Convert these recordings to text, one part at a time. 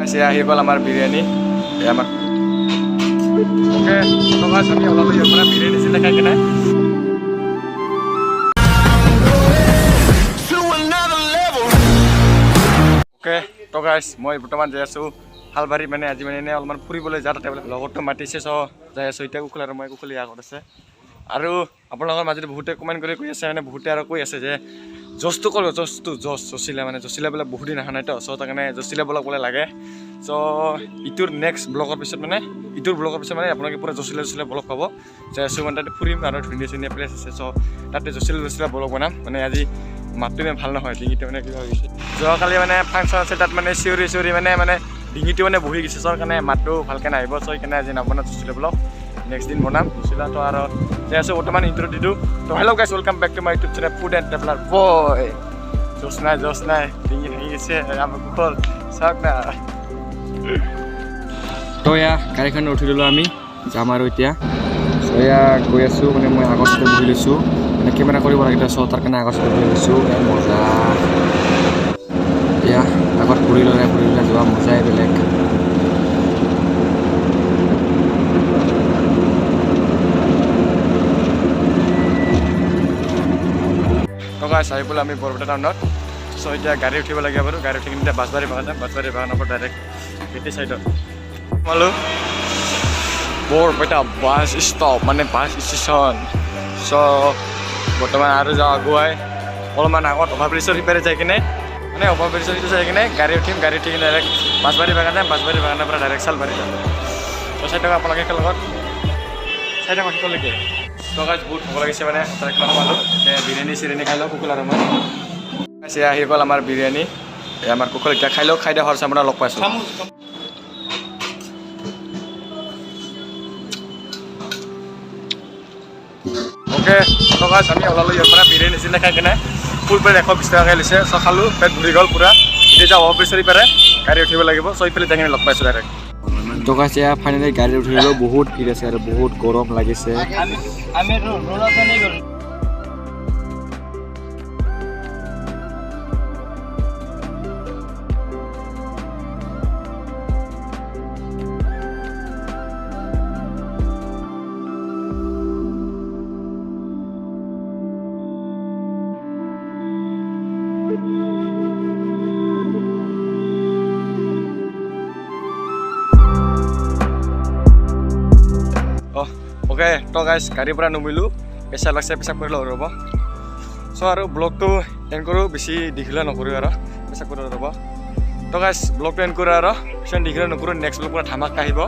Masih akhir gol আমাৰ biryani ya আমাৰ oke তো guys আমি ওলালো ইয়াৰ পৰা বিৰিয়ানি চিলা খাই কিনে oke তো guys মই বৰ্তমান যাই আছো হালবাৰী মানে আজি মানে এনে অলপমান ফুৰিবলৈ যা তাতে লগৰটো মাতিছে চ যাই আছো এতিয়া কুকুল আৰু মই কুকুলি আগত আছে আৰু আপোনালোকৰ মাজতে বহুতে কমেন্ট কৰি কৈ আছে মানে বহুতে আৰু কৈ আছে যে জষ্টটো কল জষ্টটো জচিলা মানে জচিলা বলে বহুত দিন আহা নাই তো চ তাৰ কাৰণে জচিলা বলক বলে লাগে চ ইটোৰ নেক্সট ব্লগৰ পিছত মানে ইটোৰ ব্লগৰ পিছত মানে আপোনালোকে পুৰা জচিলা ব্লগ পাব যাই আছো মানে তাতে ফুৰিম আৰু ধুনীয়া প্লেচ আছে চ তাতে জচিলা ব্লগ বনাম মানে আজি মাতটো ইমান ভাল নহয় ডিঙিটো মানে কিবা হৈছে যোৱাকালি মানে ফাংচন আছে তাত মানে চিঞৰি মানে ডিঙিটো মানে বহি গৈছে চৰ কাৰণে মাতটো ভালকৈ নাহিব চ সেইকাৰণে আজি নবনাওঁ জচিলা ব্লগ নেক্সট দিন বনাম জচিলা তো আৰু যাই আছো বৰ্তমান ইন্ট্ৰ দিওঁ তো hello' guys welcome back to my YouTube channel food and traveller boy জোচ নাই ডিঙি ভাঙি গৈছে আমাৰ কুকুৰ চাওক না তো এয়া গাড়ীখন উঠি দিলোঁ আমি যাম আৰু এতিয়া চ' এয়া গৈ আছোঁ মানে মই আগতে বহি লৈছোঁ মানে কেমেৰা কৰিব লাগে চ' তাৰ কাৰণে আগতে বহি লৈছোঁ মজা এয়া আগত ফুৰি ল'লে যোৱা মজাই বেলেগ গাইজ আহি পেলাই আমি বৰপেটা টাউনত চ' এতিয়া গাড়ী উঠিব লাগে বাৰু গাড়ী উঠি কিনে এতিয়া বাছবাৰী বাগান যাম বাছবাৰী বাগানৰ পৰা ডাইৰেক্ট খেতি চাইডত সোমালোঁ বৰপেটা বাছ ষ্টপ মানে বাছ ষ্টেচন চ' বৰ্তমান আৰু যাওঁ আগুৱাই অলপমান আগত অভাৰব্ৰিজৰ সিপাৰে যাই কিনে মানে অভাৰব্ৰিজৰ সিটো যাই কিনে গাড়ী উঠি কিনে ডাইৰেক্ট বাছবাৰী বাগান যাম বাছবাৰী বাগানৰ পৰা ডাইৰেক্ট চালবাৰী যাম চ' চাই থকা আপোনালোকে লগত চাই থকা শিকলৈকে তো গাইজ বহুত ভোক লাগিছে মানে তাত সোমালোঁ এতিয়া বিৰিয়ানী খাই লওঁ কুকুল আৰু মই আছে আহি গ'ল আমাৰ বিৰিয়ানী আমাৰ কুকুল এতিয়া খাই লওঁ খাই দিয়া হোৱাৰ আপোনাৰ লগ পাইছোঁ ওকে তো গাইজ আমি ওলালোঁ ইয়াৰ পৰা বিৰিয়ানী চিলা খাই কিনে ফুল প্লেট 120 টকাকৈ লৈছে চ' খালোঁ পেট ভৰি গ'ল পূৰা এতিয়া যাওঁ অফিচৰ পাৰে গাড়ী উঠিব লাগিব চ' এইফালে যাই কিনে লগ পাইছোঁ ডাইৰেক্ট তো গাইজ এয়া ফাইনেলি গাড়ী উঠিলোঁ বহুত ভিৰ আছে আৰু বহুত গৰম লাগিছে ওকে তো গাইজ গাড়ীৰ পৰা নমিলোঁ পেচা লাগছে পেচাব কৰিলোঁ ৰ'ব চ' আৰু ব্লগটো এণ্ড কৰোঁ বেছি দীঘলীয়া নকৰোঁ আৰু পেচাব কৰি ৰ'ব তো গাইজ ব্লগটো এণ্ড কৰোঁ আৰু পিছত দীঘলীয়া নকৰোঁ নেক্সট ব্লগ পৰা ধামাকা আহিব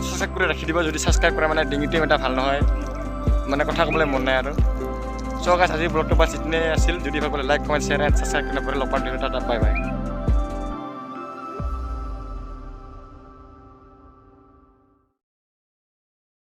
ছাবস্ক্ৰাইব কৰি ৰাখি দিব যদি ছাবস্ক্ৰাইব কৰে মানে ডিঙিটো এটা ভাল নহয় মানে কথা ক'বলৈ মন নাই আৰু চ' গাইজ আজি ব্লগটো বাছ ইতনে আছিল যদি ভাল পালে like comment share and subscribe কৰি লগ পাম টাটা বাই বাই